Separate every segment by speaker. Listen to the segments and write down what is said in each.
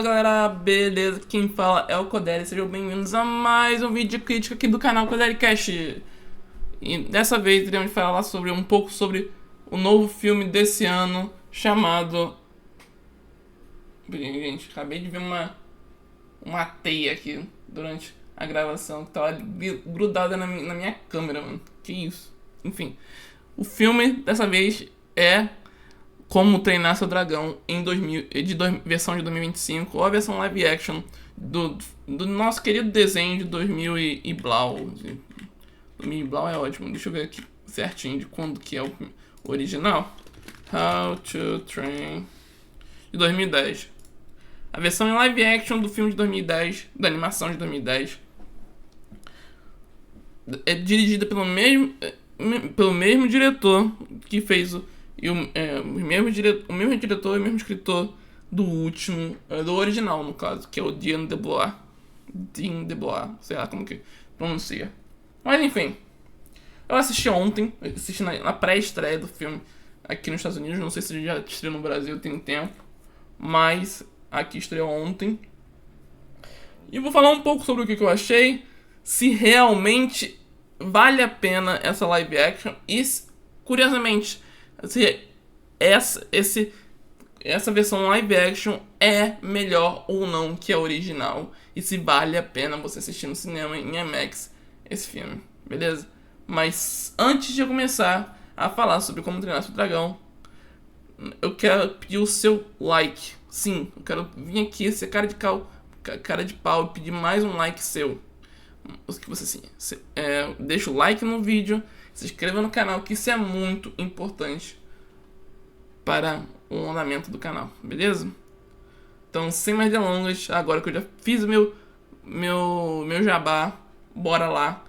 Speaker 1: galera, beleza? Quem fala é o Codere, sejam bem-vindos a mais um vídeo de crítica aqui do canal Codere Cast. E dessa vez iremos falar um pouco sobre o novo filme desse ano chamado... Gente, acabei de ver uma teia aqui durante a gravação que tava grudada na minha câmera, mano. Que isso? Enfim, o filme dessa vez é Como Treinar Seu Dragão em versão de 2025, ou a versão live action do nosso querido desenho de 2000 e blau. 2000 e blau é ótimo. Deixa eu ver aqui certinho de quando que é o original. How to Train de 2010. A versão em live action do filme de 2010, da animação de 2010, é dirigida pelo mesmo diretor que fez o mesmo diretor e o mesmo escritor do último, do original no caso, que é o Dean DeBlois, sei lá como que pronuncia. Mas enfim, eu assisti ontem, na pré-estreia do filme aqui nos Estados Unidos, não sei se já estreou no Brasil, tem tempo, mas aqui estreou ontem. E vou falar um pouco sobre o que eu achei, se realmente vale a pena essa live action e, curiosamente, se essa versão live action é melhor ou não que a original, e se vale a pena você assistir no cinema em IMAX esse filme, beleza? Mas antes de eu começar a falar sobre Como Treinar Seu Dragão, eu quero pedir o seu like. Sim, eu quero vir aqui, ser cara de pau e pedir mais um like seu. Que você deixa o like no vídeo, se inscreva no canal, que isso é muito importante para o andamento do canal, beleza? Então, sem mais delongas, agora que eu já fiz o meu jabá, bora lá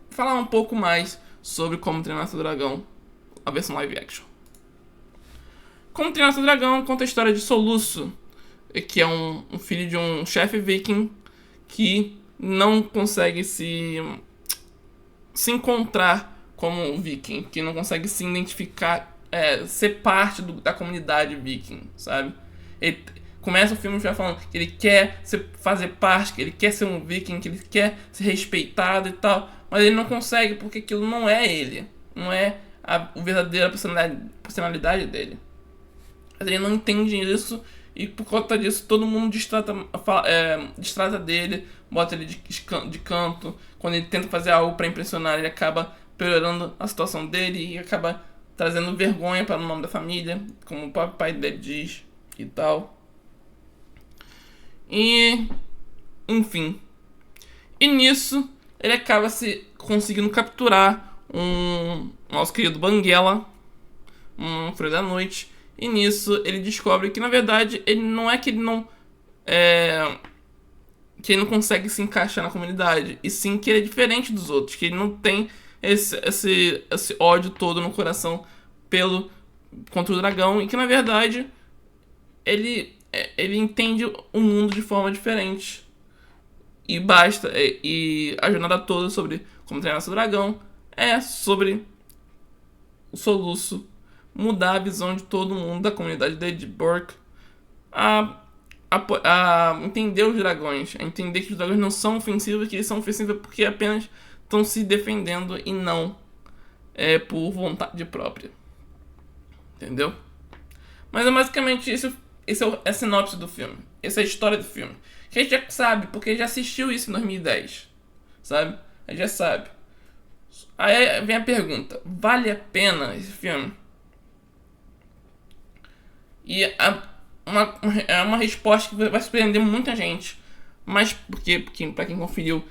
Speaker 1: falar um pouco mais sobre Como Treinar Seu Dragão, a versão live action. Como Treinar Seu Dragão conta a história de Soluço, que é um filho de um chefe viking que não consegue se encontrar como um viking, que não consegue se identificar, ser parte da comunidade viking, sabe? Ele começa o filme já falando que ele quer fazer parte, que ele quer ser um viking, que ele quer ser respeitado e tal, mas ele não consegue porque aquilo não é ele, não é a verdadeira personalidade dele. Mas ele não entende isso e por conta disso todo mundo distrata dele, bota ele de canto. Quando ele tenta fazer algo pra impressionar, ele acaba piorando a situação dele e acaba trazendo vergonha para o nome da família, como o próprio pai dele diz e tal. E enfim, e nisso ele acaba conseguindo capturar um nosso querido Banguela, um Freio da Noite. E nisso ele descobre que na verdade ele não é que ele não consegue se encaixar na comunidade, e sim que ele é diferente dos outros, que ele não tem esse ódio todo no coração contra o dragão, e que na verdade ele entende o mundo de forma diferente. E a jornada toda sobre Como Treinar Seu Dragão é sobre o Soluço mudar a visão de todo mundo da comunidade de Edgeburg a entender os dragões, a entender que os dragões não são ofensivos, que eles são ofensivos porque apenas estão se defendendo e não por vontade própria. Entendeu? Mas é basicamente isso. Esse é a sinopse do filme. Essa é a história do filme. Que a gente já sabe, porque já assistiu isso em 2010. Sabe? A gente já sabe. Aí vem a pergunta: vale a pena esse filme? E é uma resposta que vai surpreender muita gente. Mas porque pra quem conferiu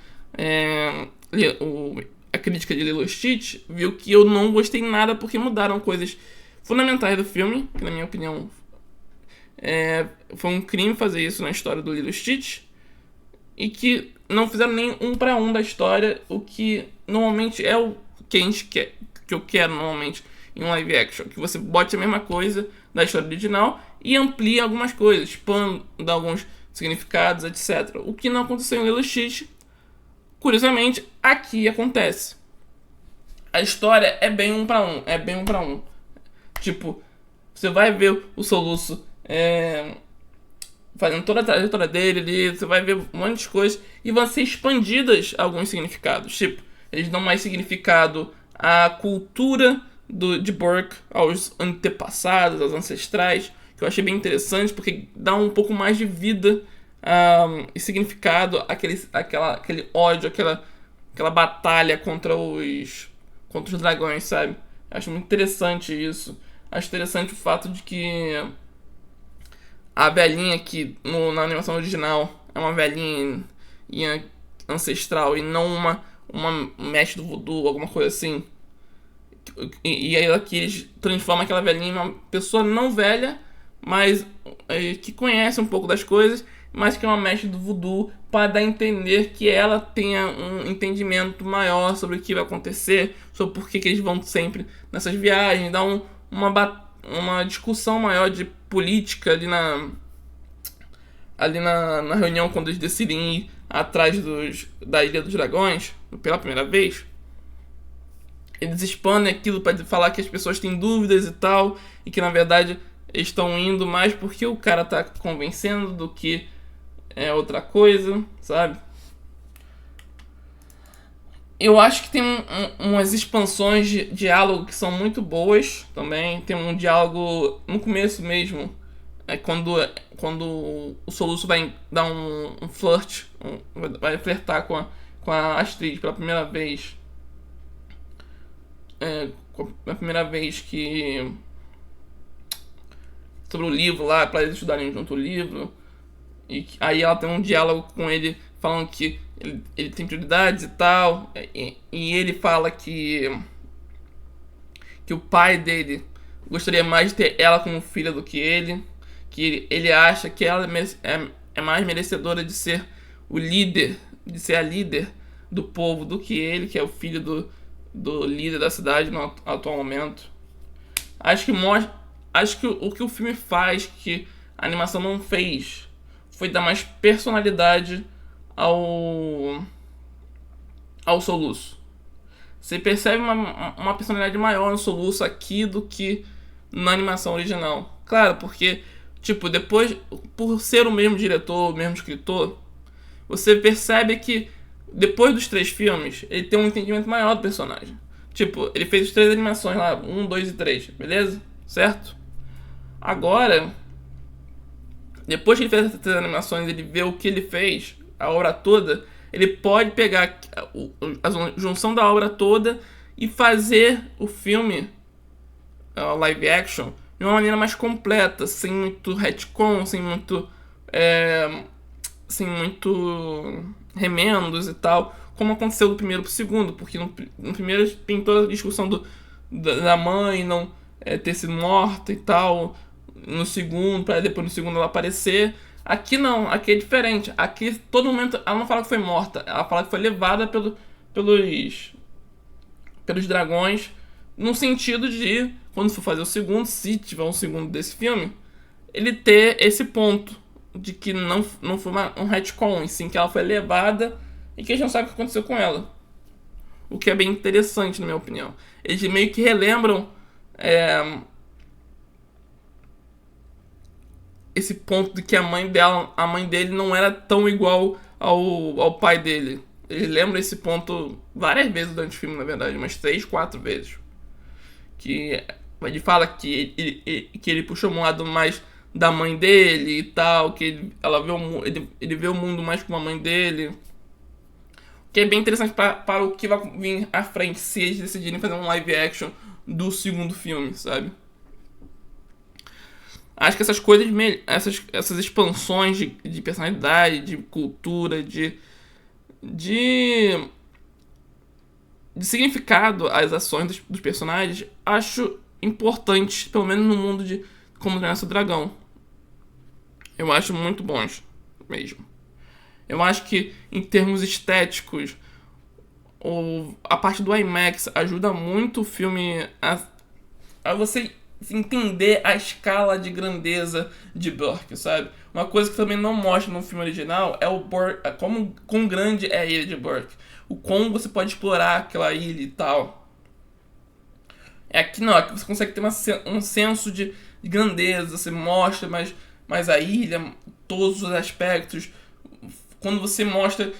Speaker 1: a crítica de Lilo Stitch, viu que eu não gostei nada porque mudaram coisas fundamentais do filme, que na minha opinião foi um crime fazer isso na história do Lilo Stitch, e que não fizeram nem um pra um da história, o que normalmente é o que a gente quer, que eu quero normalmente em um live action, que você bote a mesma coisa da história original e amplie algumas coisas, expanda alguns significados, etc. O que não aconteceu em Lilo Stitch, curiosamente, aqui acontece. A história é bem um pra um, Tipo, você vai ver o Soluço fazendo toda a trajetória dele ali, você vai ver um monte de coisas e vão ser expandidas alguns significados. Tipo, eles dão mais significado à cultura de Burke, aos antepassados, aos ancestrais, que eu achei bem interessante porque dá um pouco mais de vida e significado aquele ódio, aquela batalha contra os dragões, sabe? Eu acho muito interessante isso. Acho interessante o fato de que a velhinha que na animação original é uma velhinha ancestral e não uma mestre do voodoo, alguma coisa assim. E aí aqui eles transformam aquela velhinha em uma pessoa não velha, mas que conhece um pouco das coisas, mas que é uma mestre do voodoo, para dar a entender que ela tenha um entendimento maior sobre o que vai acontecer, sobre por que eles vão sempre nessas viagens, dar uma discussão maior de política ali na reunião, quando eles decidem ir atrás da Ilha dos Dragões pela primeira vez. Eles expandem aquilo para falar que as pessoas têm dúvidas e tal, e que na verdade eles estão indo mais porque o cara tá convencendo do que é outra coisa, sabe? Eu acho que tem umas expansões de diálogo que são muito boas também. Tem um diálogo no começo mesmo, quando o Soluço vai dar um flirt, vai flertar com a Astrid pela primeira vez. A primeira vez que. Sobre o livro lá, pra eles estudarem junto o livro. E aí ela tem um diálogo com ele falando que ele tem prioridades e tal. E ele fala que o pai dele gostaria mais de ter ela como filha do que ele. Que ele acha que ela é mais merecedora de ser o líder, de ser a líder do povo do que ele, que é o filho do líder da cidade no atual momento. Acho que o que o filme faz, que a animação não fez, foi dar mais personalidade ao Soluço. Você percebe uma personalidade maior no Soluço aqui do que na animação original. Claro, porque, tipo, depois, por ser o mesmo diretor, o mesmo escritor, você percebe que depois dos 3 filmes, ele tem um entendimento maior do personagem. Tipo, ele fez as 3 animações lá, 1, 2 e 3, beleza? Certo? Agora, depois que ele fez essas 3 animações, ele vê o que ele fez, a obra toda, ele pode pegar a junção da obra toda e fazer o filme, live action, de uma maneira mais completa, sem muito retcon, sem muito remendos e tal, como aconteceu do primeiro pro segundo, porque no primeiro tem toda a discussão da mãe não ter sido morta e tal, no segundo, para depois no segundo ela aparecer. Aqui não, aqui é diferente. Aqui todo momento ela não fala que foi morta, ela fala que foi levada pelos dragões, no sentido de, quando for fazer o segundo, se tiver um segundo desse filme, ele ter esse ponto de que não foi um retcon, e sim que ela foi levada e que a gente não sabe o que aconteceu com ela. O que é bem interessante, na minha opinião. Eles meio que relembram esse ponto de que a mãe dele não era tão igual ao pai dele. Ele lembra esse ponto várias vezes durante o filme, na verdade, umas 3, 4 vezes. Que ele fala que ele puxou um lado mais da mãe dele e tal, que ele vê o mundo mais como a mãe dele. Que é bem interessante para o que vai vir à frente, se eles decidirem fazer um live action do segundo filme, sabe? Acho que essas coisas, essas expansões de personalidade, de cultura, de significado às ações dos personagens, acho importantes, pelo menos no mundo de Como Treinar Seu Dragão. Eu acho muito bons, mesmo. Eu acho que, em termos estéticos, a parte do IMAX ajuda muito o filme a você entender a escala de grandeza de Burke, sabe? Uma coisa que também não mostra no filme original é quão grande é a ilha de Burke. O quão você pode explorar aquela ilha e tal. Aqui não, aqui você consegue ter um senso de grandeza, você mostra mais a ilha, todos os aspectos. Quando você mostra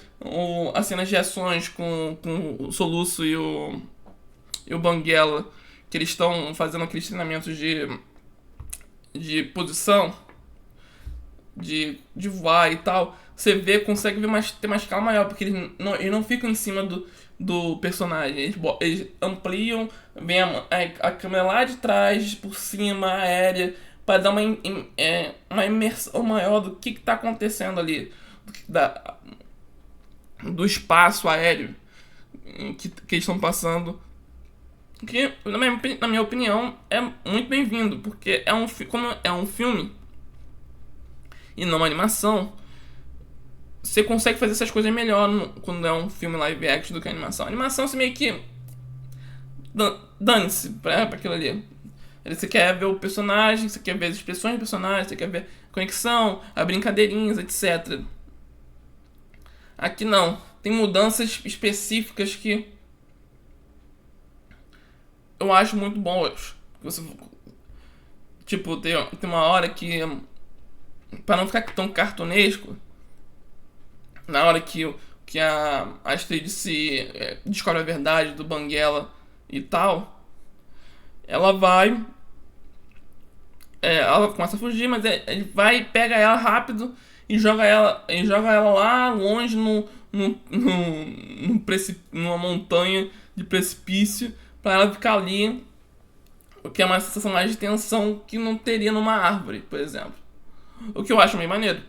Speaker 1: as cenas de ações com o Soluço e o Banguela, que eles estão fazendo aqueles treinamentos de posição, de voar e tal, você consegue ver ter uma escala maior, porque eles não ficam em cima do personagem. Eles ampliam, vem a câmera lá de trás, por cima, aérea, para dar uma imersão maior do que está acontecendo ali, do espaço aéreo que eles estão passando. Que, na minha opinião, é muito bem-vindo, porque como é um filme e não uma animação, você consegue fazer essas coisas melhor quando é um filme live action do que a animação. A animação você meio que dane-se pra aquilo ali. Você quer ver o personagem, você quer ver as expressões do personagem, você quer ver a conexão, as brincadeirinhas, etc. Aqui não. Tem mudanças específicas que eu acho muito boas. Tipo, tem uma hora que, pra não ficar tão cartunesco, na hora que a Astrid descobre a verdade do Banguela e tal, ela vai. Ela começa a fugir, mas ele vai, pega ela rápido e joga ela lá longe numa montanha de precipício, pra ela ficar ali, o que é uma sensação mais de tensão que não teria numa árvore, por exemplo. O que eu acho meio maneiro.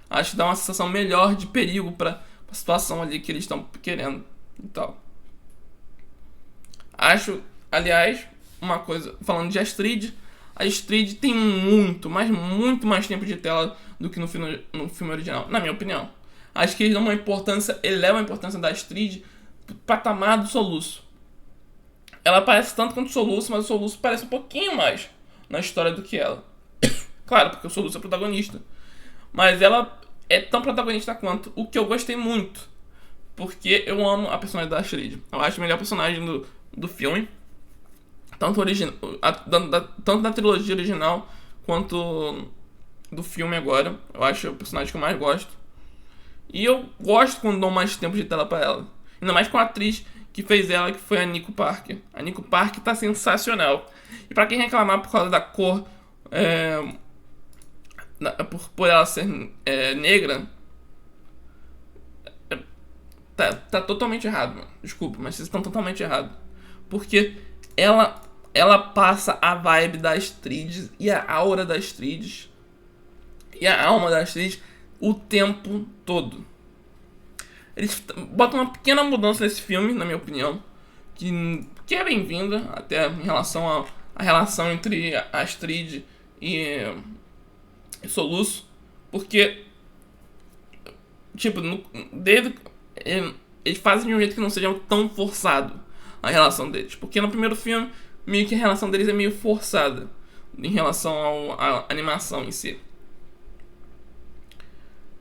Speaker 1: Acho que dá uma sensação melhor de perigo pra situação ali que eles estão querendo e tal. Acho, aliás, uma coisa, falando de Astrid, a Astrid tem muito mais tempo de tela do que no filme original, na minha opinião. Acho que eles dão elevam a importância da Astrid pro patamar do Soluço. Ela parece tanto quanto o Soluço, mas o Soluço parece um pouquinho mais na história do que ela. Claro, porque o Soluço é protagonista. Mas ela é tão protagonista quanto, o que eu gostei muito. Porque eu amo a personagem da Astrid. Eu acho a melhor personagem do filme. Tanto da trilogia original quanto do filme agora. Eu acho o personagem que eu mais gosto. E eu gosto quando dou mais tempo de tela pra ela. Ainda mais com a atriz que fez ela, que foi a Nico Parker. A Nico Parker tá sensacional. E pra quem reclamar por causa da cor, por ela ser negra, tá totalmente errado, mano. Desculpa, mas vocês estão totalmente errados. Porque ela passa a vibe da Astrid e a aura da Astrid e a alma da Astrid o tempo todo. Eles botam uma pequena mudança nesse filme, na minha opinião, que é bem-vinda, até em relação à relação entre a Astrid e Soluço, porque, tipo, eles fazem de um jeito que não seja tão forçado a relação deles, porque no primeiro filme, meio que a relação deles é meio forçada em relação à animação em si.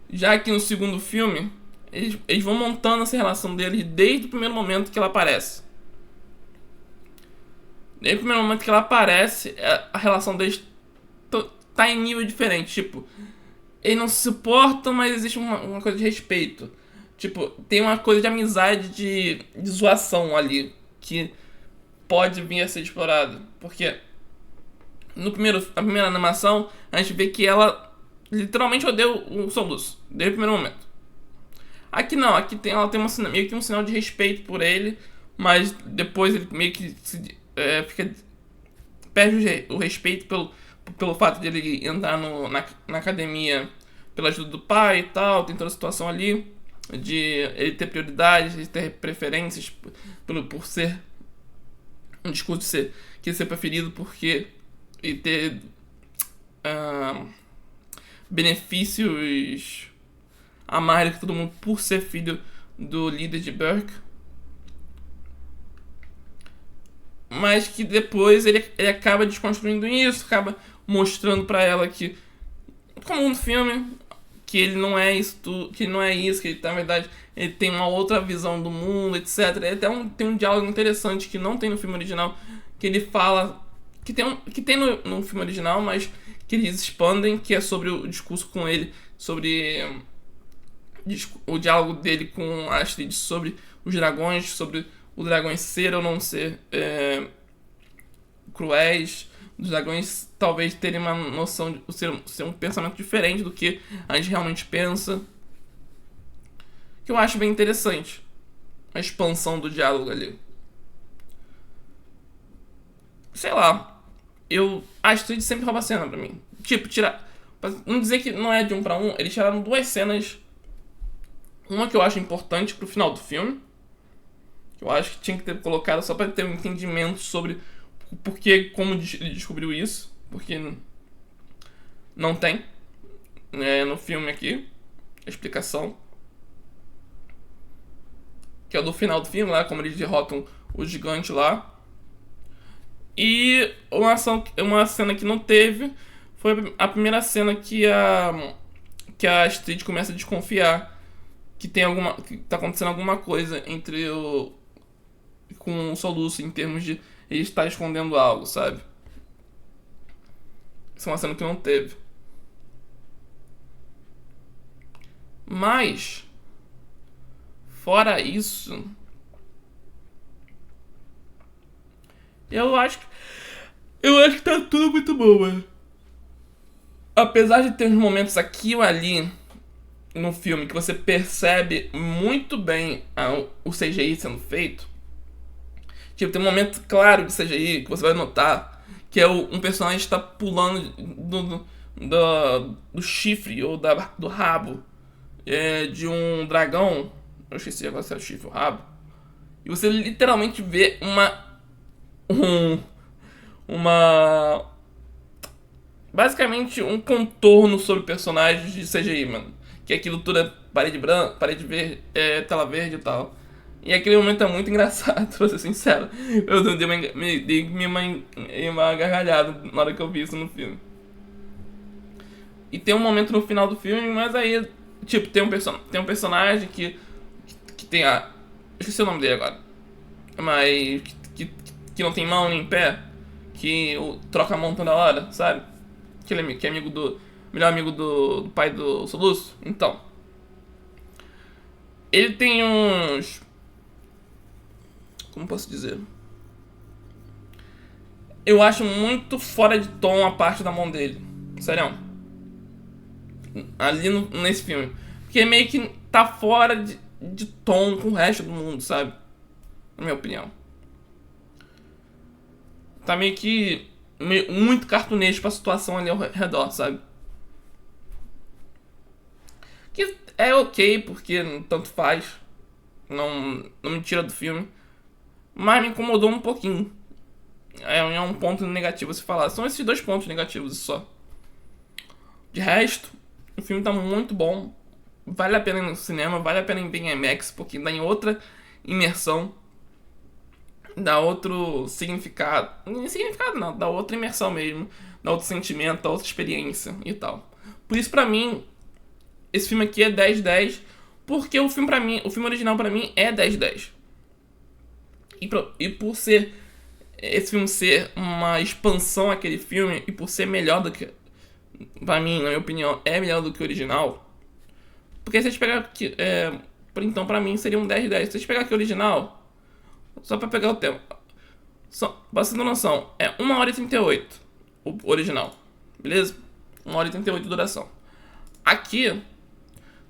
Speaker 1: Já que no segundo filme, eles vão montando essa relação deles desde o primeiro momento que ela aparece. Desde o primeiro momento que ela aparece, a relação deles tá em nível diferente. Tipo, eles não se suportam, mas existe uma coisa de respeito. Tipo, tem uma coisa de amizade, de zoação ali, que pode vir a ser explorado. Porque na primeira animação, a gente vê que ela literalmente odeia o Soluço, desde o primeiro momento. Aqui não, aqui ela tem meio que um sinal de respeito por ele, mas depois ele meio que perde o respeito pelo fato de ele entrar na academia pela ajuda do pai e tal, tem toda a situação ali de ele ter prioridades, de ter preferências por ser um discurso que ser preferido porque ele ter benefícios a mais do que todo mundo por ser filho do líder de Burke. Mas que depois ele acaba desconstruindo isso, acaba mostrando pra ela que, como no filme, que ele não é isso, que ele não é isso, que ele, na verdade ele tem uma outra visão do mundo, etc. Ele até tem um diálogo interessante que não tem no filme original, que ele fala que tem no filme original, mas que eles expandem, que é sobre o discurso com ele, sobre o diálogo dele com a Astrid sobre os dragões, sobre os dragões ser ou não ser cruéis, os dragões talvez terem uma noção de ser um pensamento diferente do que a gente realmente pensa, que eu acho bem interessante a expansão do diálogo ali. Sei lá, a Astrid sempre rouba a cena pra mim. Tipo, pra não dizer que não é de 1 pra 1, eles tiraram 2 cenas. Uma que eu acho importante pro final do filme, que eu acho que tinha que ter colocado só pra ter um entendimento sobre o porquê, como ele descobriu isso, porque não tem no filme aqui a explicação, que é do final do filme, lá como eles derrotam o gigante lá. E uma cena que não teve foi a primeira cena que a Astrid começa a desconfiar que que tá acontecendo alguma coisa com o Soluço, em termos de ele estar escondendo algo, sabe? Isso é uma cena que não teve. Mas, fora isso, eu acho que tá tudo muito bom, mano. Apesar de ter uns momentos aqui ou ali no filme que você percebe muito bem o CGI sendo feito. Tipo, tem um momento claro de CGI que você vai notar que é um personagem está pulando do chifre ou do rabo de um dragão. Eu esqueci agora se é o chifre ou o rabo. E você literalmente vê basicamente um contorno sobre personagens de CGI, mano. Que aquilo tudo é parede branca, parede verde, tela verde e tal. E aquele momento é muito engraçado, pra ser sincero. Eu dei uma gargalhada na hora que eu vi isso no filme. E tem um momento no final do filme, mas aí, tipo, tem um personagem que tem a... Eu esqueci o nome dele agora. Mas que não tem mão nem pé. Que troca a mão toda hora, sabe? Que é amigo melhor amigo do pai do Soluço. Então, ele tem uns... Como posso dizer? Eu acho muito fora de tom a parte da mão dele. Sério. Ali nesse filme. Porque meio que tá fora de tom com o resto do mundo, sabe? Na minha opinião. Tá meio que muito cartunesco pra situação ali ao redor, sabe? Que é ok, porque tanto faz. Não me tira do filme. Mas me incomodou um pouquinho. É um ponto negativo a se falar. São esses 2 pontos negativos só. De resto, o filme tá muito bom. Vale a pena ir no cinema, vale a pena ir em IMAX, porque dá em outra imersão. Dá outro significado. Não significado não, dá outra imersão mesmo. Dá outro sentimento, dá outra experiência e tal. Por isso, pra mim, esse filme aqui é 10/10. Porque o filme original pra mim é 10/10. E por ser esse filme ser uma expansão àquele filme, e por ser melhor do que, pra mim, na minha opinião, é melhor do que o original. Porque se a gente pegar aqui, então pra mim seria um 10/10. Se a gente pegar aqui o original, só pra pegar o tempo, pra você ter noção, é 1h38 o original, beleza? 1h38 de duração. Aqui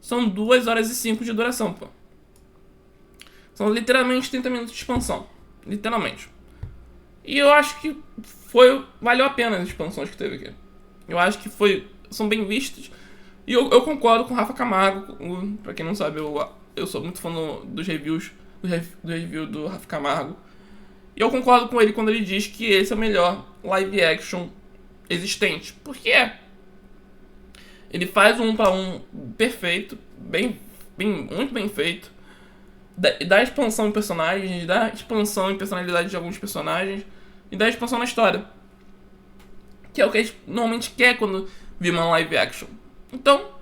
Speaker 1: são 2h05 de duração, pô. São literalmente 30 minutos de expansão. Literalmente. E eu acho que valeu a pena as expansões que teve aqui. Eu acho que são bem vistas. E eu concordo com o Rafa Camargo. Pra quem não sabe, eu sou muito fã dos reviews. Do review do Rafa Camargo. E eu concordo com ele quando ele diz que esse é o melhor live action existente. Porque ele faz um 1 pra 1 perfeito. Muito bem feito. Dá expansão em personagens, dá expansão em personalidade de alguns personagens e dá expansão na história. Que é o que a gente normalmente quer quando vê uma live action. Então,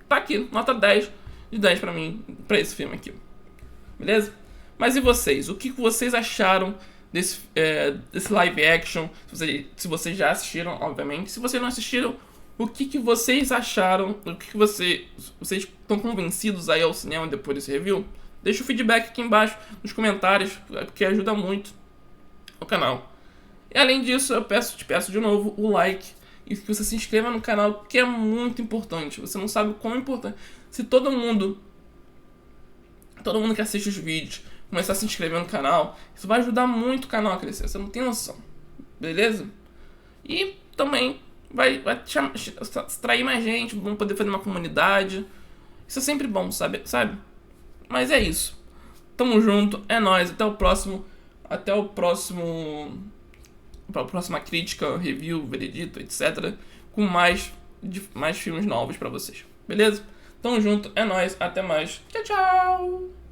Speaker 1: tá aqui, nota 10/10 pra mim, pra esse filme aqui. Beleza? Mas e vocês? O que vocês acharam desse live action. Se vocês já assistiram, obviamente. Se vocês não assistiram, o que vocês acharam? O que vocês estão convencidos aí ao cinema depois desse review? Deixa o feedback aqui embaixo nos comentários, porque ajuda muito o canal. E além disso, eu te peço de novo o like e que você se inscreva no canal, que é muito importante. Você não sabe o quão importante. Se todo mundo que assiste os vídeos começar a se inscrever no canal, isso vai ajudar muito o canal a crescer. Você não tem noção, beleza? E também vai atrair mais gente, vamos poder fazer uma comunidade. Isso é sempre bom, sabe? Mas é isso. Tamo junto, é nóis, até a próxima crítica, review, veredito, etc. Com mais filmes novos pra vocês, beleza? Tamo junto, é nóis, até mais. Tchau, tchau!